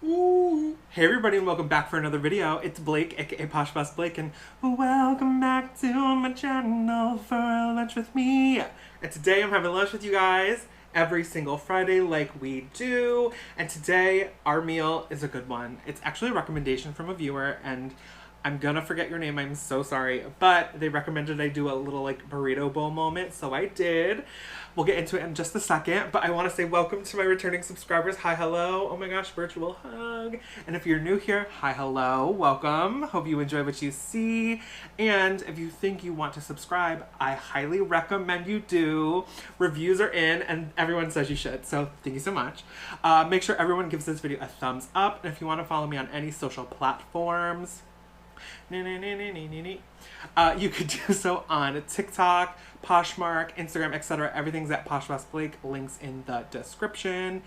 Ooh. Hey everybody and welcome back for another video. It's Blake, aka PoshBossBlake, and welcome back to my channel for lunch with me. And today I'm having lunch with you guys every single Friday like we do. And today our meal is a good one. It's actually a recommendation from a viewer, and I'm gonna forget your name, I'm so sorry, but they recommended I do a little like burrito bowl moment, so I did. We'll get into it in just a second, but I wanna say welcome to my returning subscribers. Hi, hello, oh my gosh, virtual hug. And if you're new here, hi, hello, welcome. Hope you enjoy what you see. And if you think you want to subscribe, I highly recommend you do. Reviews are in, and everyone says you should, so thank you so much. Make sure everyone gives this video a thumbs up, and if you wanna follow me on any social platforms, you could do so on TikTok, Poshmark, Instagram, etc. Everything's at PoshBossBlake. Links in the description.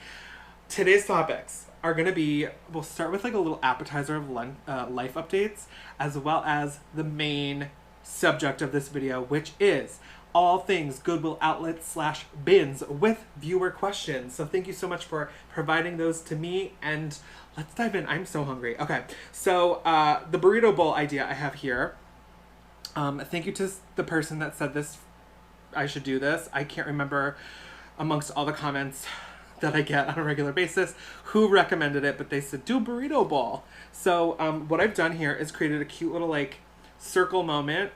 Today's topics are going to be, we'll start with like a little appetizer of life updates, as well as the main subject of this video, which is all things Goodwill outlets / bins with viewer questions. So thank you so much for providing those to me, and let's dive in. I'm so hungry. Okay, so the burrito bowl idea I have here. Thank you to the person that said this, I should do this. I can't remember amongst all the comments that I get on a regular basis who recommended it, but they said do a burrito bowl. So what I've done here is created a cute little like circle moment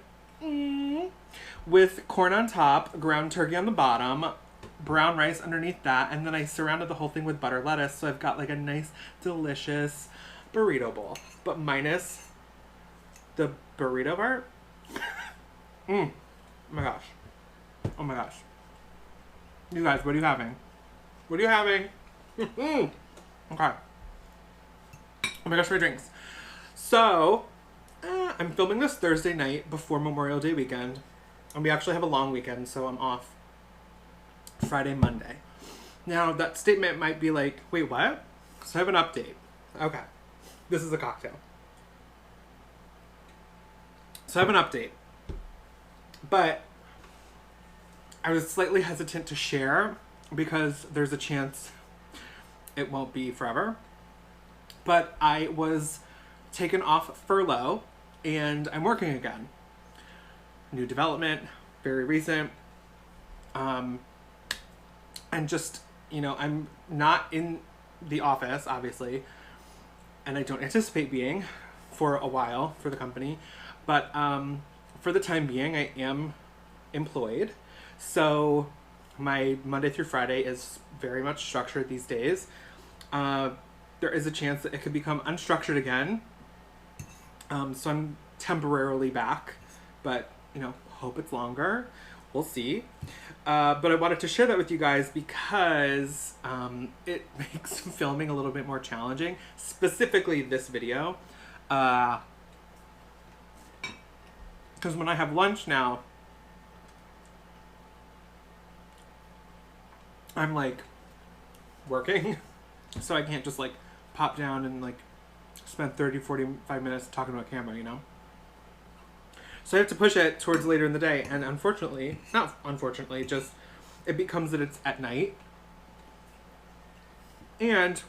with corn on top, ground turkey on the bottom, brown rice underneath that, and then I surrounded the whole thing with butter lettuce, so I've got like a nice delicious burrito bowl, but minus the burrito part. Oh my gosh, oh my gosh, you guys, what are you having? What are you having? Okay, oh my gosh, my drinks. So I'm filming this Thursday night before Memorial Day weekend, and we actually have a long weekend, so I'm off Friday, Monday. Now, that statement might be like, wait, what? So I have an update. Okay. This is a cocktail. So I have an update. But I was slightly hesitant to share because there's a chance it won't be forever. But I was taken off furlough and I'm working again. New development, very recent. And just, you know, I'm not in the office, obviously, and I don't anticipate being for a while for the company, but for the time being, I am employed. So my Monday through Friday is very much structured these days. There is a chance that it could become unstructured again. So I'm temporarily back, but, you know, hope it's longer. We'll see. But I wanted to share that with you guys because it makes filming a little bit more challenging, specifically this video. Because when I have lunch now, I'm like working, so I can't just like pop down and like spend 30-45 minutes talking to a camera, you know? So I have to push it towards later in the day, and unfortunately, not unfortunately, just it becomes that it's at night. And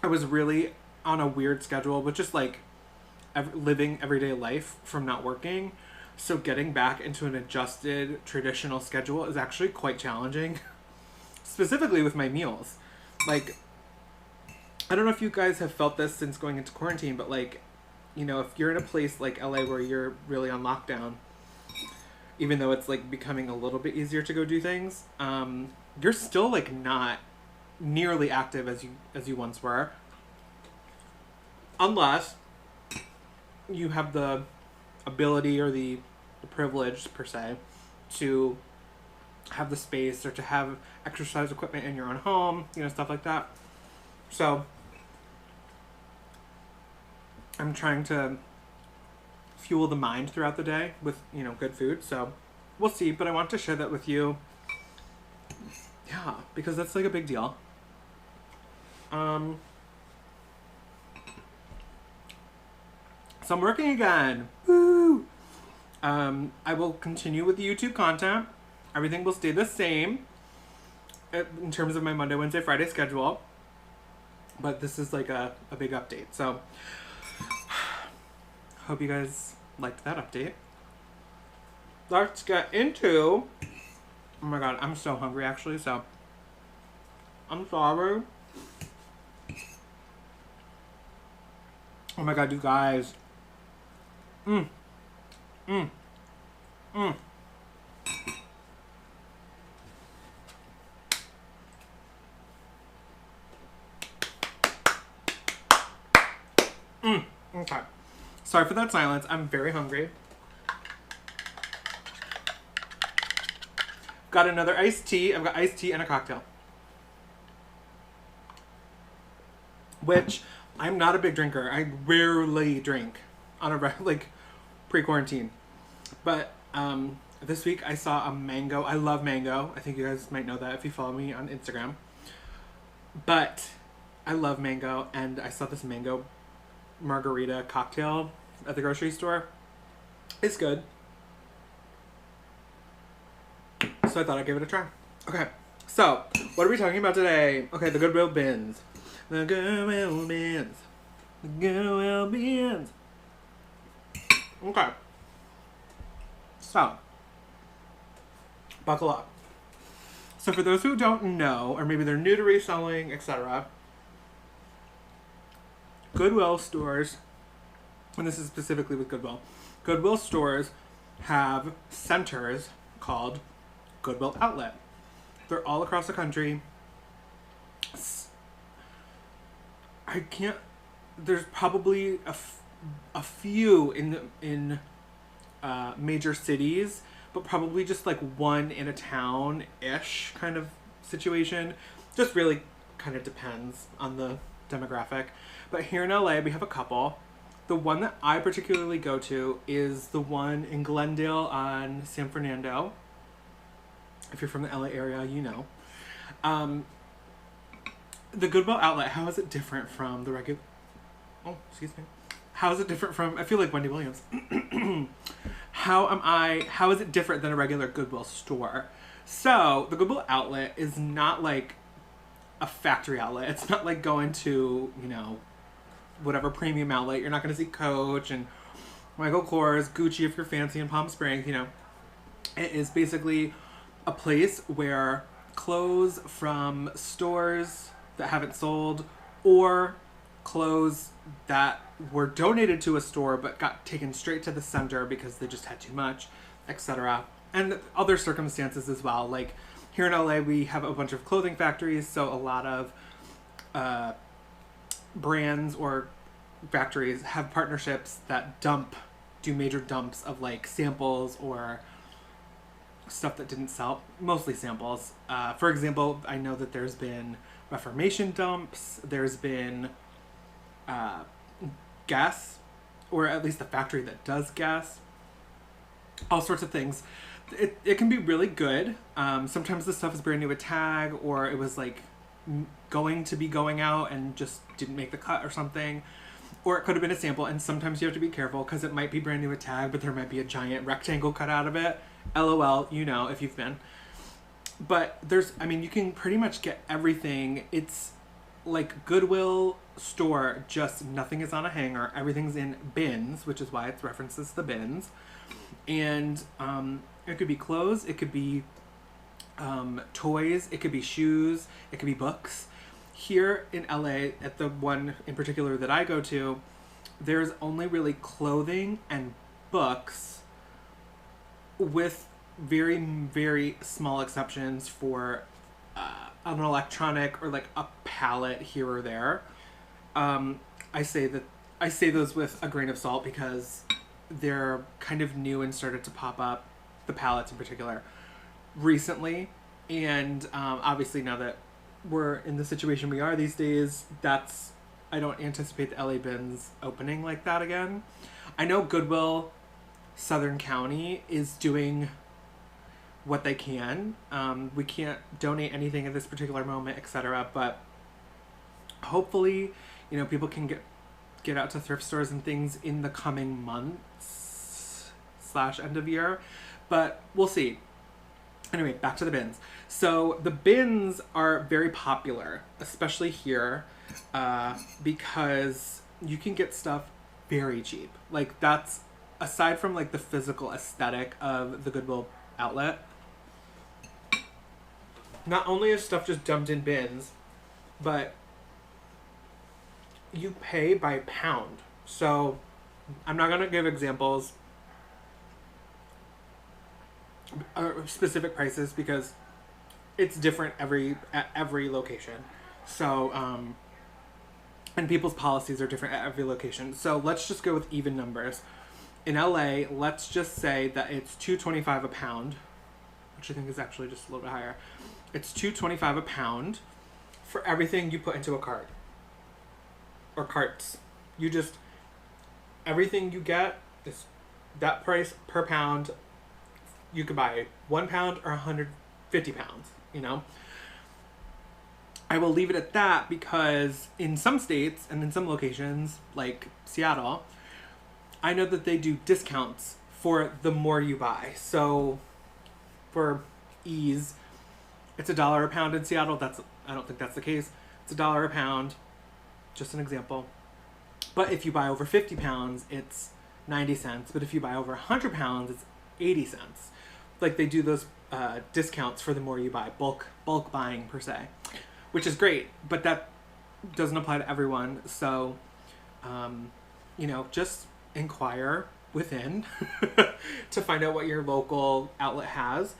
I was really on a weird schedule with just like living everyday life from not working. So getting back into an adjusted traditional schedule is actually quite challenging, specifically with my meals. Like, I don't know if you guys have felt this since going into quarantine, but like, you know, if you're in a place like LA where you're really on lockdown, even though it's like becoming a little bit easier to go do things, you're still like not nearly active as you once were, unless you have the ability or the privilege per se to have the space or to have exercise equipment in your own home, you know, stuff like that. So I'm trying to fuel the mind throughout the day with, you know, good food. So we'll see, but I want to share that with you. Yeah, because that's like a big deal. So I'm working again. Woo! I will continue with the YouTube content. Everything will stay the same. in terms of my Monday, Wednesday, Friday schedule. But this is like a big update. So hope you guys liked that update. Let's get into, oh my god, I'm so hungry actually, so I'm sorry. Oh my god, you guys. Okay. Sorry for that silence. I'm very hungry. Got another iced tea. I've got iced tea and a cocktail. Which, I'm not a big drinker. I rarely drink on a, like, pre-quarantine. But, this week I saw a mango. I love mango. I think you guys might know that if you follow me on Instagram. But, I love mango, and I saw this mango margarita cocktail at the grocery store. It's good. So I thought I'd give it a try. Okay, so what are we talking about today? Okay, the Goodwill bins. The Goodwill bins. The Goodwill bins. Okay. So, buckle up. So for those who don't know, or maybe they're new to reselling, etc., Goodwill stores, and this is specifically with Goodwill, Goodwill stores have centers called Goodwill Outlet. They're all across the country. There's probably a few in major cities, but probably just like one in a town-ish kind of situation. Just really kind of depends on the demographic. But here in LA, we have a couple. The one that I particularly go to is the one in Glendale on San Fernando. If you're from the LA area, you know. The Goodwill Outlet, how is it different from the regular... Oh, excuse me. How is it different from... I feel like Wendy Williams. How is it different than a regular Goodwill store? So, the Goodwill Outlet is not like a factory outlet. It's not like going to, you know, whatever premium outlet. You're not going to see Coach and Michael Kors, Gucci if you're fancy in Palm Springs, you know. It is basically a place where clothes from stores that haven't sold, or clothes that were donated to a store but got taken straight to the center because they just had too much, etc. And other circumstances as well. Like here in LA, we have a bunch of clothing factories, so a lot of brands or factories have partnerships that do major dumps of like samples or stuff that didn't sell, mostly samples. For example, I know that there's been Reformation dumps, there's been Guess, or at least the factory that does Guess, all sorts of things. It can be really good. Sometimes the stuff is brand new with tag, or it was like going to be going out and just didn't make the cut or something. Or it could have been a sample, and sometimes you have to be careful because it might be brand new with tag, but there might be a giant rectangle cut out of it. LOL, you know, if you've been. But you can pretty much get everything. It's like Goodwill store, just nothing is on a hanger. Everything's in bins, which is why it references the bins. And it could be clothes, it could be toys, it could be shoes, it could be books. Here in LA, at the one in particular that I go to, there's only really clothing and books, with very, very small exceptions for an electronic or like a palette here or there. I say those with a grain of salt because they're kind of new and started to pop up, the palettes in particular, recently. And obviously now that we're in the situation we are these days, I don't anticipate the LA bins opening like that again. I know Goodwill Southern County is doing what they can. We can't donate anything at this particular moment, etc. But hopefully, you know, people can get out to thrift stores and things in the coming months / end of year. But we'll see. Anyway, back to the bins. So the bins are very popular, especially here, because you can get stuff very cheap. Like, that's, aside from like the physical aesthetic of the Goodwill outlet, not only is stuff just dumped in bins, but you pay by pound. So I'm not going to give examples or specific prices because it's different at every location. So, and people's policies are different at every location. So let's just go with even numbers. In LA, let's just say that it's $2.25 a pound, which I think is actually just a little bit higher. It's $2.25 a pound for everything you put into a cart or carts. You just, everything you get is that price per pound. You could buy 1 pound or 150 pounds, you know? I will leave it at that because in some states and in some locations, like Seattle, I know that they do discounts for the more you buy. So for ease, it's $1 a pound in Seattle. I don't think that's the case. It's $1 a pound, just an example. But if you buy over 50 pounds, it's 90 cents. But if you buy over 100 pounds, it's 80 cents. Like, they do those discounts for the more you buy, bulk buying per se, which is great, but that doesn't apply to everyone. So, you know, just inquire within to find out what your local outlet has.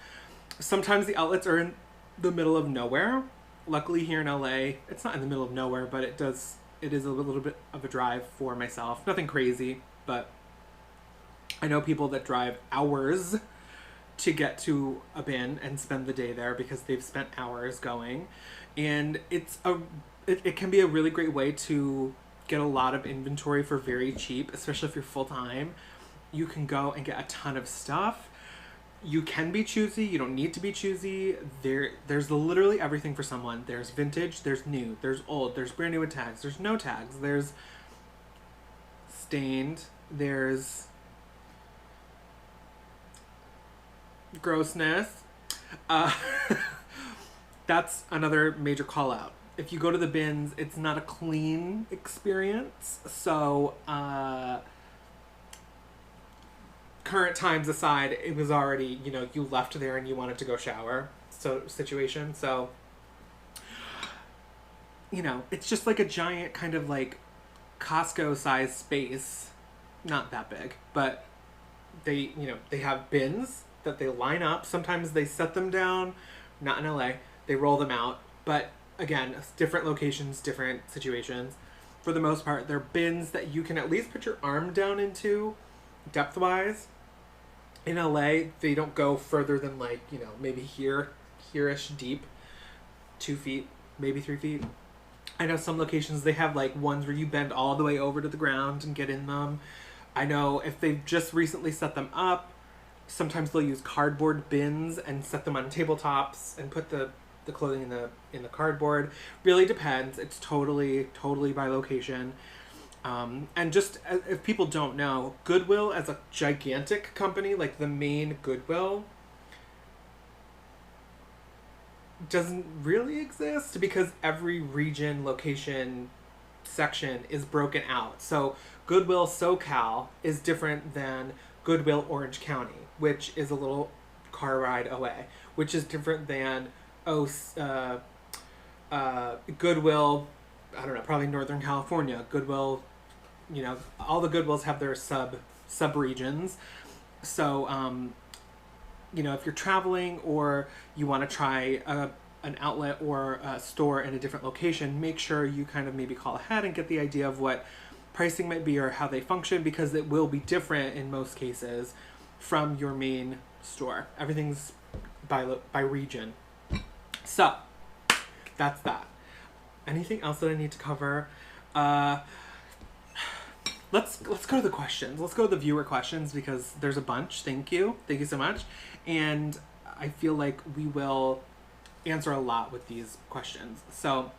Sometimes the outlets are in the middle of nowhere. Luckily here in LA, it's not in the middle of nowhere, but it is a little bit of a drive for myself. Nothing crazy, but I know people that drive hours to get to a bin and spend the day there because they've spent hours going. And it can be a really great way to get a lot of inventory for very cheap, especially if you're full-time. You can go and get a ton of stuff. You can be choosy. You don't need to be choosy. There's literally everything for someone. There's vintage, there's new, there's old, there's brand new with tags, there's no tags, there's stained, there's grossness. That's another major call out. If you go to the bins, it's not a clean experience. So current times aside, it was already, you know, you left there and you wanted to go shower situation. So, you know, it's just like a giant kind of like Costco size space. Not that big, but they have bins that they line up. Sometimes they set them down, not in LA, they roll them out. But again, different locations, different situations. For the most part, they're bins that you can at least put your arm down into, depth-wise. In LA, they don't go further than like, you know, maybe here-ish deep, 2 feet, maybe 3 feet. I know some locations, they have like ones where you bend all the way over to the ground and get in them. I know if they've just recently set them up, sometimes they'll use cardboard bins and set them on tabletops and put the clothing in the cardboard. Really depends. It's totally by location. And just if people don't know, Goodwill as a gigantic company, like the main Goodwill, doesn't really exist because every region, location, section is broken out. So Goodwill SoCal is different than Goodwill Orange County, which is a little car ride away, which is different than Goodwill, I don't know, probably Northern California. Goodwill, you know, all the Goodwills have their sub regions. So, you know, if you're traveling or you want to try an outlet or a store in a different location, make sure you kind of maybe call ahead and get the idea of what pricing might be or how they function, because it will be different in most cases from your main store. Everything's by region. So that's that. Anything else that I need to cover? Let's go to the questions. Let's go to the viewer questions because there's a bunch. Thank you so much. And I feel like we will answer a lot with these questions. So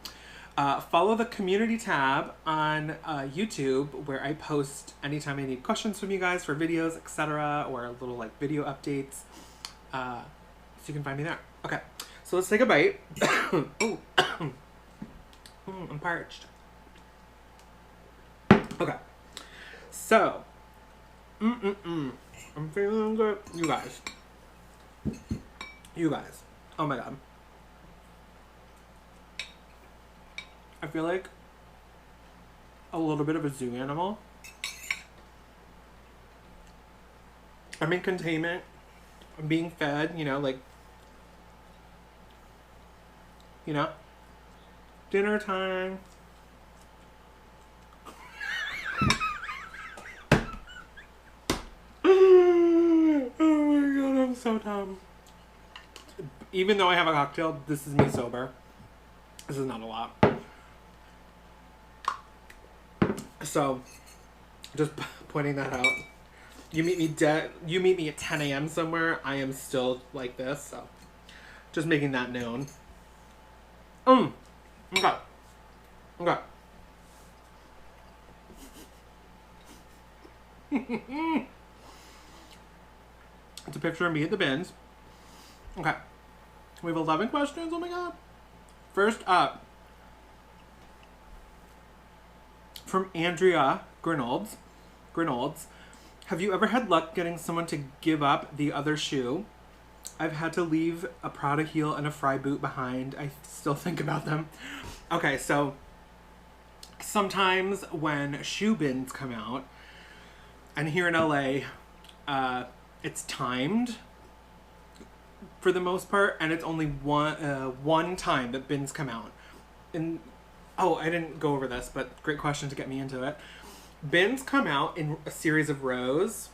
follow the community tab on YouTube, where I post anytime I need questions from you guys for videos, etc., or little like video updates. So you can find me there. Okay, so let's take a bite. Ooh. I'm parched. Okay, so I'm feeling good. You guys, oh my god, I feel like a little bit of a zoo animal. I'm in containment. I'm being fed, you know, like, you know, dinner time. Oh my god, I'm so dumb. Even though I have a cocktail, this is me sober. This is not a lot. So, just pointing that out. You meet me at 10 a.m. somewhere, I am still like this, so just making that known. Okay. Okay. It's a picture of me at the bins. Okay. We have 11 questions, oh my god. First up, from Andrea Grinolds. Have you ever had luck getting someone to give up the other shoe? I've had to leave a Prada heel and a Fry boot behind. I still think about them. Okay, so sometimes when shoe bins come out, and here in LA, it's timed for the most part, and it's only one time that bins come out. And oh, I didn't go over this, but great question to get me into it. Bins come out in a series of rows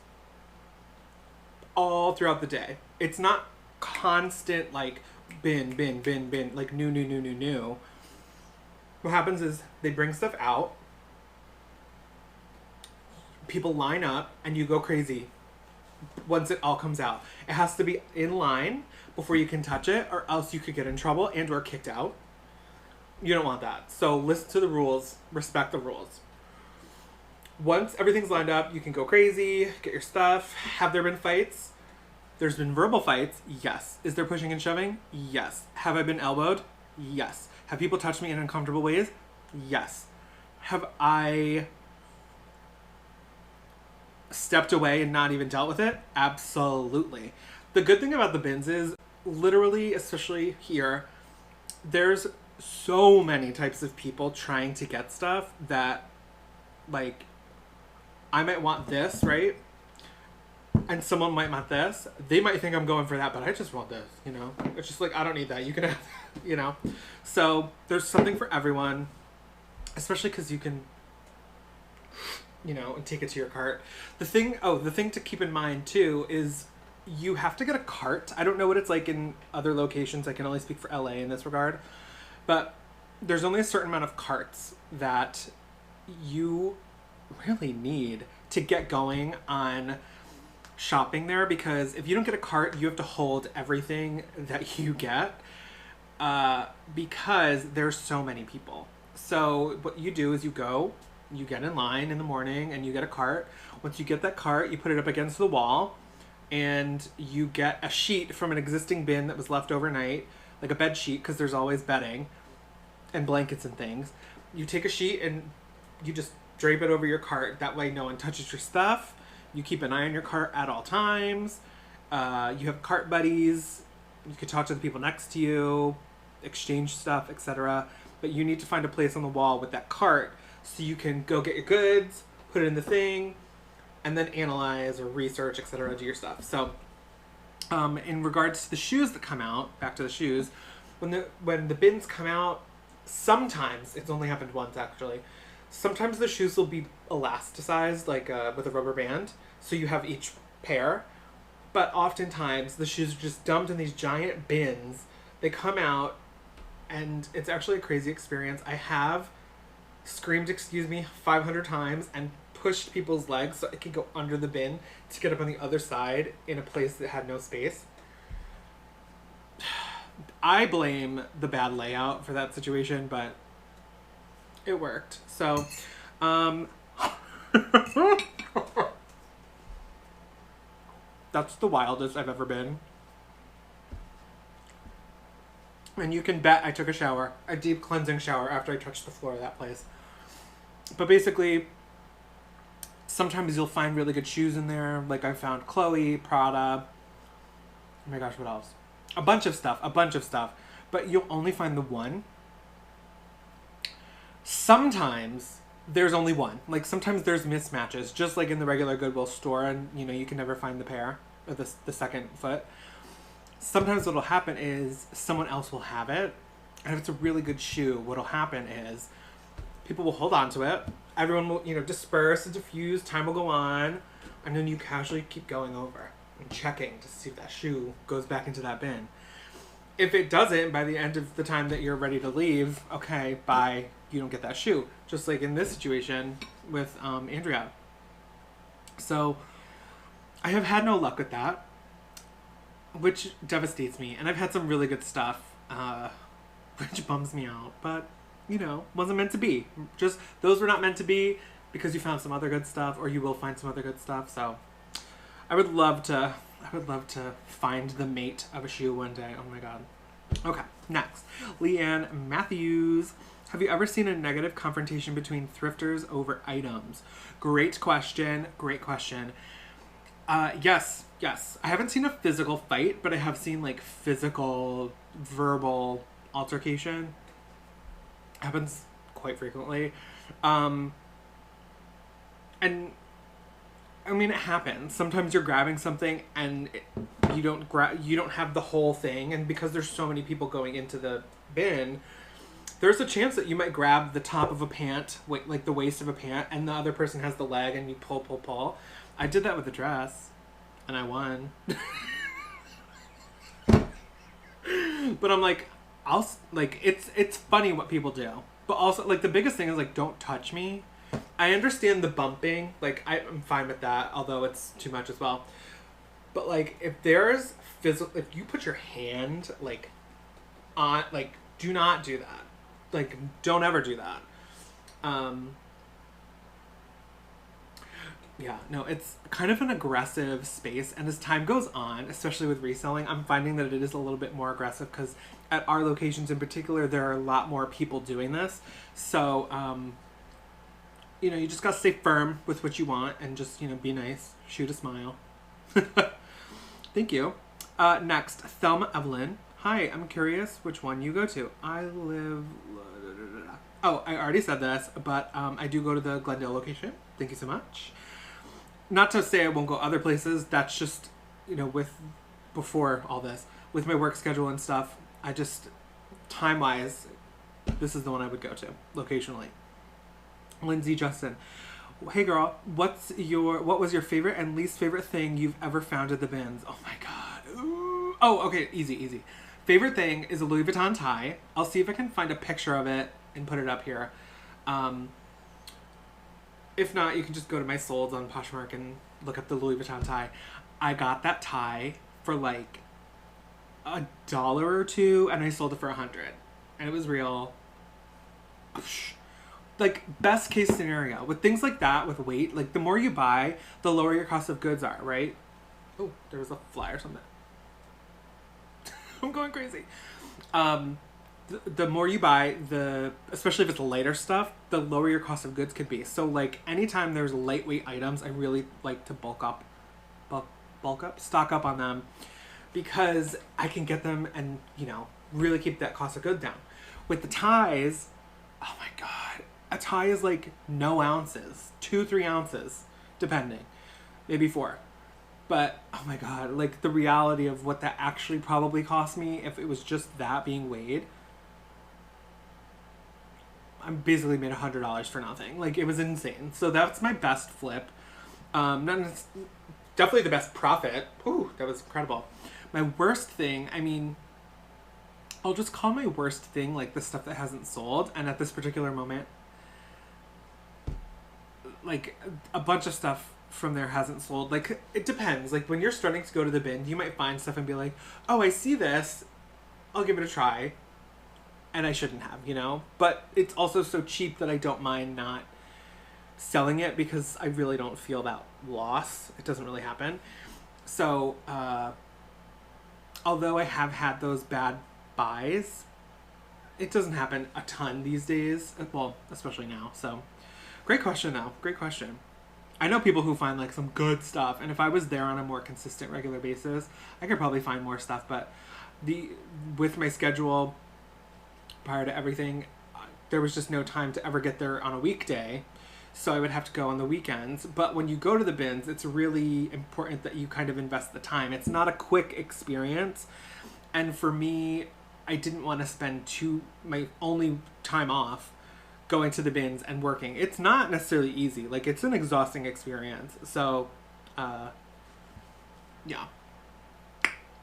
all throughout the day. It's not constant, like, bin, like new. What happens is they bring stuff out, people line up, and you go crazy once it all comes out. It has to be in line before you can touch it, or else you could get in trouble and or kicked out. You don't want that. So listen to the rules, respect the rules. Once everything's lined up, you can go crazy, get your stuff. Have there been fights? There's been verbal fights, yes. Is there pushing and shoving? Yes. Have I been elbowed? Yes. Have people touched me in uncomfortable ways? Yes. Have I stepped away and not even dealt with it? Absolutely. The good thing about the bins is, literally, especially here, there's so many types of people trying to get stuff that, like, I might want this, right? And someone might want this. They might think I'm going for that, but I just want this, you know? It's just like, I don't need that. You can have, you know? So there's something for everyone, especially because you can, you know, and take it to your cart. The thing to keep in mind too is you have to get a cart. I don't know what it's like in other locations. I can only speak for LA in this regard, but there's only a certain amount of carts that you really need to get going on shopping there, because if you don't get a cart, you have to hold everything that you get because there's so many people. So what you do is you get in line in the morning and you get a cart. Once you get that cart, you put it up against the wall and you get a sheet from an existing bin that was left overnight, like a bed sheet, because there's always bedding and blankets and things. You take a sheet and you just drape it over your cart. That way no one touches your stuff. You keep an eye on your cart at all times. You have cart buddies. You can talk to the people next to you, exchange stuff, etc. But you need to find a place on the wall with that cart so you can go get your goods, put it in the thing, and then analyze or research, etc. do your stuff. So in regards to the shoes that come out, back to the shoes, when the bins come out, sometimes, it's only happened once actually, sometimes the shoes will be elasticized, like with a rubber band, so you have each pair. But oftentimes the shoes are just dumped in these giant bins. They come out, and it's actually a crazy experience. I have screamed "excuse me" 500 times and pushed people's legs so I could go under the bin to get up on the other side in a place that had no space. I blame the bad layout for that situation, but it worked. So, that's the wildest I've ever been. And you can bet I took a shower, a deep cleansing shower after I touched the floor of that place. But basically, sometimes you'll find really good shoes in there. Like I found Chloe, Prada. Oh my gosh, what else? A bunch of stuff. But you'll only find the one. Sometimes there's only one. Like sometimes there's mismatches, just like in the regular Goodwill store, and you know, you can never find the pair or the second foot. Sometimes what'll happen is someone else will have it, and if it's a really good shoe, what'll happen is people will hold on to it. Everyone will, you know, disperse and diffuse. Time will go on, and then you casually keep going over and checking to see if that shoe goes back into that bin. If it doesn't, by the end of the time that you're ready to leave, okay, bye, you don't get that shoe. Just like in this situation with Andrea. So I have had no luck with that, which devastates me. And I've had some really good stuff, which bums me out. But, you know, wasn't meant to be. Just, those were not meant to be because you found some other good stuff, or you will find some other good stuff. So I would love to find the mate of a shoe one day. Oh my God. Okay, next. Leanne Matthews. Have you ever seen a negative confrontation between thrifters over items? Great question. Great question. Yes. I haven't seen a physical fight, but I have seen like physical, verbal altercation. Happens quite frequently. And I mean, it happens. Sometimes you're grabbing something and you don't have the whole thing, and because there's so many people going into the bin, there's a chance that you might grab the top of a pant, like the waist of a pant, and the other person has the leg, and you pull. I did that with a dress, and I won. But I'm like, it's funny what people do, but also like the biggest thing is like, don't touch me. I understand the bumping, like I'm fine with that, although it's too much as well. But like if there's if you put your hand like on, like, do not do that. Like, don't ever do that. Yeah, no, it's kind of an aggressive space, and as time goes on, especially with reselling, I'm finding that it is a little bit more aggressive because at our locations in particular, there are a lot more people doing this. So, you know, you just gotta stay firm with what you want and just, you know, be nice, shoot a smile. Thank you. Next, Thelma Evelyn. Hi, I'm curious which one you go to. I live... Oh, I already said this, but I do go to the Glendale location. Thank you so much. Not to say I won't go other places. That's just, you know, before all this, with my work schedule and stuff, I just, time-wise, this is the one I would go to, locationally. Lindsay Justin. Hey girl, what was your favorite and least favorite thing you've ever found at the bins? Oh my God. Ooh. Oh, okay, easy. Favorite thing is a Louis Vuitton tie. I'll see if I can find a picture of it and put it up here. If not, you can just go to my solds on Poshmark and look up the Louis Vuitton tie. I got that tie for like $1 or $2, and I sold it for $100, and it was real. Like, best case scenario with things like that, with weight, like the more you buy, the lower your cost of goods are, right? Oh, there was a fly or something. I'm going crazy. The more you buy, especially if it's lighter stuff, the lower your cost of goods could be. So like anytime there's lightweight items, I really like to stock up on them, because I can get them and, you know, really keep that cost of goods down. With the ties, oh my God, a tie is like no ounces, 2-3 ounces, depending, maybe 4. But, oh my God, like the reality of what that actually probably cost me if it was just that being weighed, I basically made $100 for nothing. Like, it was insane. So that's my best flip. Definitely the best profit. Ooh, that was incredible. My worst thing, I mean, I'll just call my worst thing like the stuff that hasn't sold. And at this particular moment, like a bunch of stuff from there hasn't sold. Like, it depends. Like, when you're starting to go to the bin, you might find stuff and be like, oh, I see this, I'll give it a try. And I shouldn't have, you know? But it's also so cheap that I don't mind not selling it, because I really don't feel that loss. It doesn't really happen. So, although I have had those bad buys. It doesn't happen a ton these days. Well, especially now. So, great question though. Great question. I know people who find like some good stuff, and if I was there on a more consistent, regular basis, I could probably find more stuff. But with my schedule prior to everything, there was just no time to ever get there on a weekday, so I would have to go on the weekends. But when you go to the bins, it's really important that you kind of invest the time. It's not a quick experience, and for me, I didn't want to spend my only time off going to the bins and working. It's not necessarily easy. Like, it's an exhausting experience. So, yeah,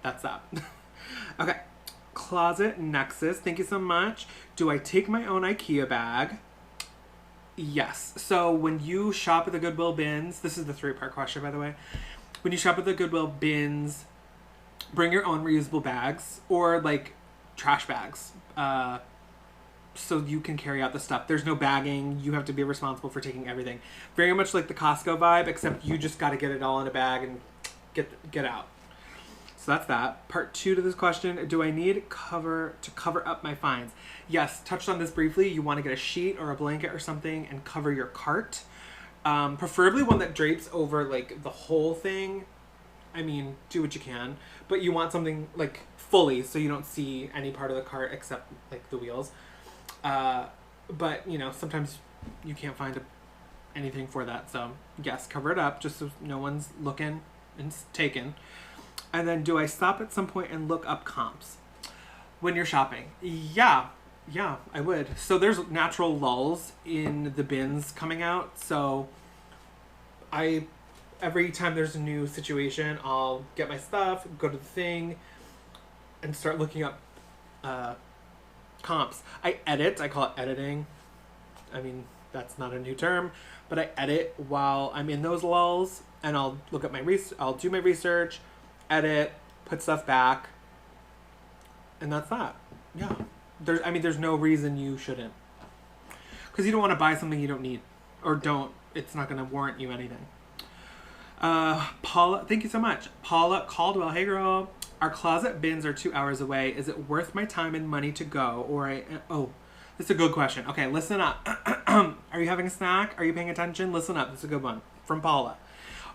that's that. Okay. Closet Nexus. Thank you so much. Do I take my own IKEA bag? Yes. So when you shop at the Goodwill bins, this is the 3-part question, by the way. When you shop at the Goodwill bins, bring your own reusable bags or like trash bags. So you can carry out the stuff. There's no bagging. You have to be responsible for taking everything. Very much like the Costco vibe, except you just got to get it all in a bag and get out. So that's that. Part 2 to this question, do I need to cover up my finds? Yes, touched on this briefly. You want to get a sheet or a blanket or something and cover your cart. Preferably one that drapes over like the whole thing. I mean, do what you can. But you want something like fully so you don't see any part of the cart except like the wheels. But, you know, sometimes you can't find anything for that. So, yes, cover it up just so no one's looking and taken. And then, do I stop at some point and look up comps when you're shopping? Yeah, I would. So, there's natural lulls in the bins coming out. So, every time there's a new situation, I'll get my stuff, go to the thing, and start looking up comps. I call it editing. I mean, that's not a new term, but I edit while I'm in those lulls, and I'll look at I'll do my research, edit, put stuff back, and that's that. Yeah. There's no reason you shouldn't. Because you don't want to buy something you don't need, or it's not going to warrant you anything. Paula, thank you so much. Paula Caldwell, hey girl. Our closet bins are 2 hours away. Is it worth my time and money to go? This is a good question. Okay, listen up. Are you having a snack? Are you paying attention? Listen up. This is a good one. From Paula.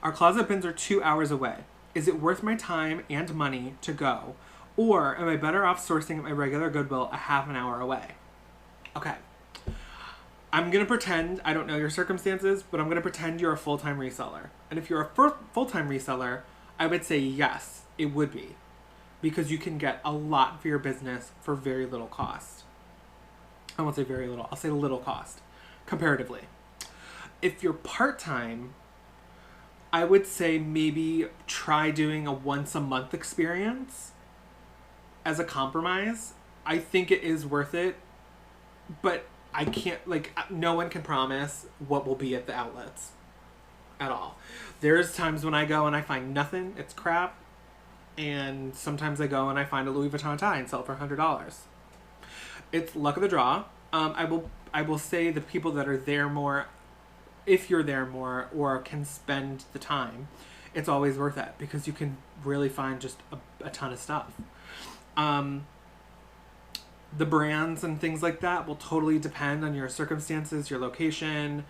Our closet bins are 2 hours away. Is it worth my time and money to go? Or am I better off sourcing at my regular Goodwill a half an hour away? Okay. I'm going to pretend, I don't know your circumstances, but I'm going to pretend you're a full-time reseller. And if you're a full-time reseller, I would say yes, it would be. Because you can get a lot for your business for very little cost. I won't say very little, I'll say little cost, comparatively. If you're part-time, I would say maybe try doing a once-a-month experience as a compromise. I think it is worth it, but I can't, no one can promise what will be at the outlets at all. There's times when I go and I find nothing, it's crap. And sometimes I go and I find a Louis Vuitton tie and sell it for $100. It's luck of the draw. I will say the people that are there more, if you're there more or can spend the time, it's always worth it because you can really find just a ton of stuff. The brands and things like that will totally depend on your circumstances, your location,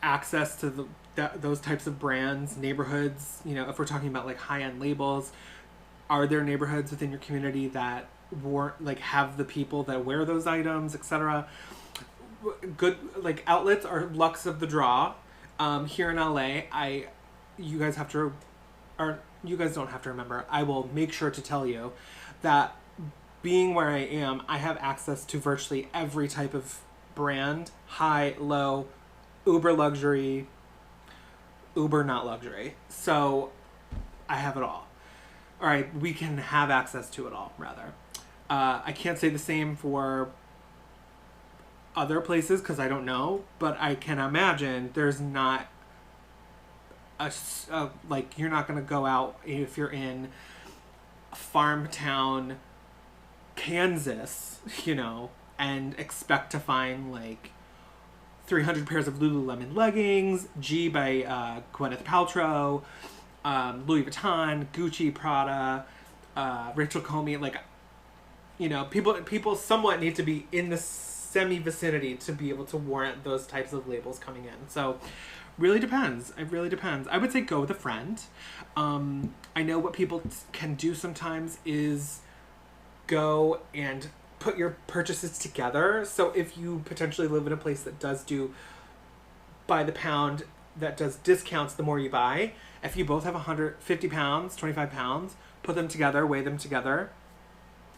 access to those types of brands, neighborhoods. You know, if we're talking about like high-end labels, are there neighborhoods within your community that have the people that wear those items, etc.? Good, outlets are lucks of the draw. Here in LA, you guys don't have to remember. I will make sure to tell you that being where I am, I have access to virtually every type of brand, high, low, uber luxury, uber not luxury. So I have it all. All right, we can have access to it all, rather. I can't say the same for other places because I don't know, but I can imagine there's not you're not going to go out if you're in farm town Kansas, and expect to find 300 pairs of Lululemon leggings, G by Gwyneth Paltrow, Louis Vuitton, Gucci, Prada, Rachel Comey, like, you know, people somewhat need to be in the semi vicinity to be able to warrant those types of labels coming in. So really depends. It really depends. I would say go with a friend. I know what people can do sometimes is go and put your purchases together. So if you potentially live in a place that does do by the pound, that does discounts the more you buy, if you both have 150 pounds, 25 pounds, put them together, weigh them together.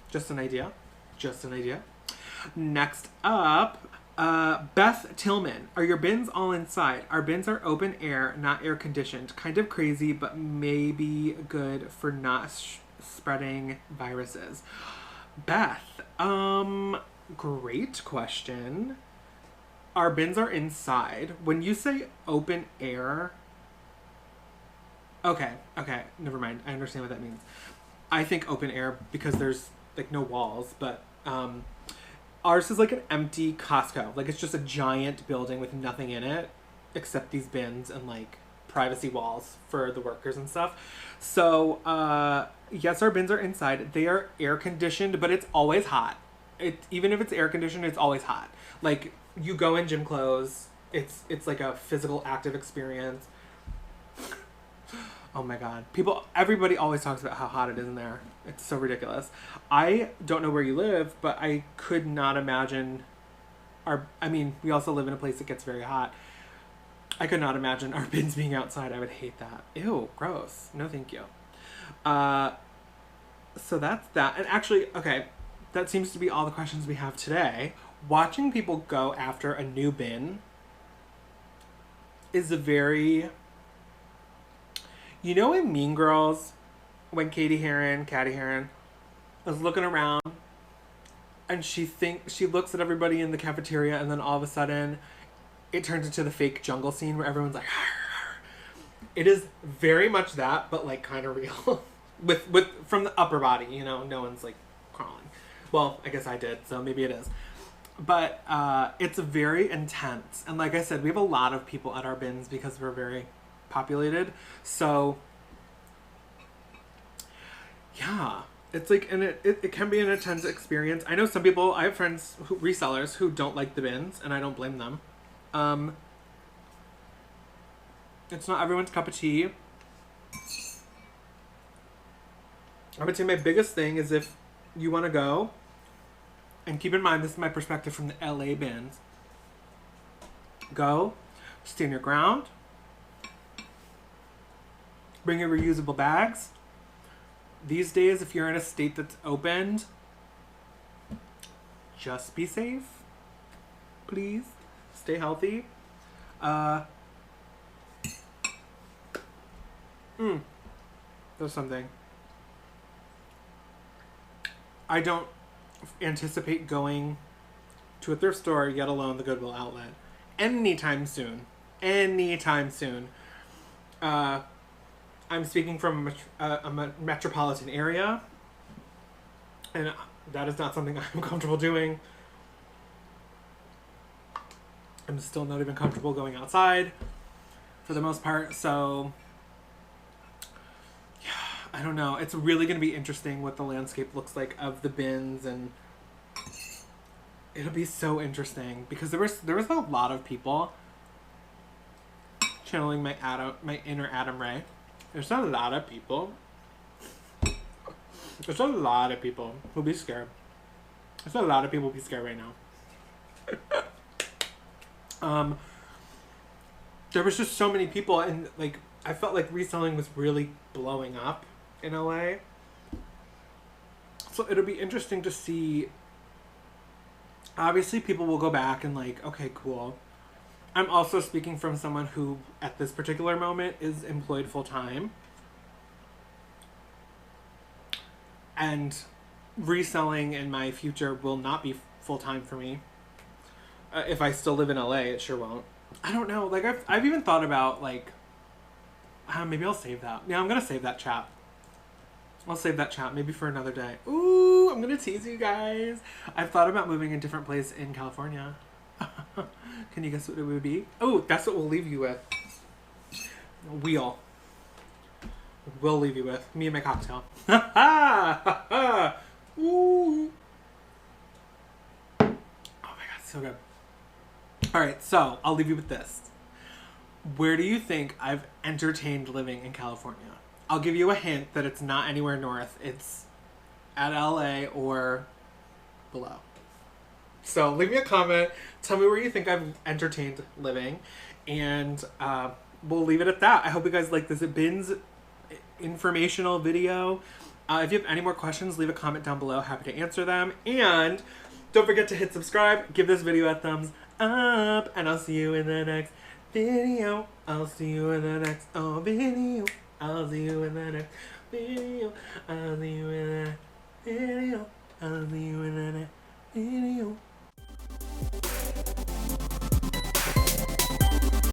Just an idea. Just an idea. Next up, Beth Tillman. Are your bins all inside? Our bins are open air, not air conditioned. Kind of crazy, but maybe good for not spreading viruses. Beth, great question. Our bins are inside. When you say open air, okay, never mind. I understand what that means. I think open air because there's like no walls, but ours is like an empty Costco. Like it's just a giant building with nothing in it except these bins and like privacy walls for the workers and stuff. So yes, our bins are inside. They are air conditioned, but it's always hot. Even if it's air conditioned, it's always hot. Like you go in gym clothes. It's like a physical active experience. Oh my God. Everybody always talks about how hot it is in there. It's so ridiculous. I don't know where you live, but I could not imagine we also live in a place that gets very hot. I could not imagine our bins being outside. I would hate that. Ew, gross. No, thank you. So that's that. And actually, okay, that seems to be all the questions we have today. Watching people go after a new bin is a very... You know in Mean Girls, when Cady Heron is looking around and she looks at everybody in the cafeteria and then all of a sudden it turns into the fake jungle scene where everyone's like, "Arr, arr." It is very much that, but like kind of real. with from the upper body, you know, no one's like crawling. Well, I guess I did, so maybe it is. But it's very intense. And like I said, we have a lot of people at our bins because we're very populated. So yeah, it's like, and it can be an intense experience. I know some people, I have friends resellers who don't like the bins, and I don't blame them. It's not everyone's cup of tea. I would say my biggest thing is if you want to go, and keep in mind this is my perspective from the LA bins, go, stand your ground, bring your reusable bags. These days, if you're in a state that's opened, just be safe. Please. Stay healthy. There's something. I don't anticipate going to a thrift store, yet alone the Goodwill outlet, anytime soon. Anytime soon. I'm speaking from a metropolitan area, and that is not something I'm comfortable doing. I'm still not even comfortable going outside for the most part, so yeah, I don't know. It's really going to be interesting what the landscape looks like of the bins, and it'll be so interesting because there was a lot of people channeling my inner Adam Ray. There's not a lot of people. There's a lot of people who'll be scared. There's a lot of people who'll be scared right now. There was just so many people, and like I felt like reselling was really blowing up in LA. So it'll be interesting to see. Obviously, people will go back and like, okay, cool. I'm also speaking from someone who, at this particular moment, is employed full-time. And reselling in my future will not be full-time for me. If I still live in LA, it sure won't. I don't know. Like, I've even thought about, like, maybe I'll save that. Yeah, I'm going to save that chat. I'll save that chat maybe for another day. Ooh, I'm going to tease you guys. I've thought about moving a different place in California. Can you guess what it would be? Oh, that's what we'll leave you with. Wheel. will leave you with. Me and my cocktail. Ha ha! Ha ha! Ooh. Oh my god, so good. Alright, so I'll leave you with this. Where do you think I've entertained living in California? I'll give you a hint that it's not anywhere north. It's at LA or below. So leave me a comment. Tell me where you think I've entertained living. And we'll leave it at that. I hope you guys like this Bins informational video. If you have any more questions, leave a comment down below. Happy to answer them. And don't forget to hit subscribe. Give this video a thumbs up. And I'll see you in the next video. I'll see you in the next video. I'll see you in the next video. I'll see you in the next video. I'll see you in the next video.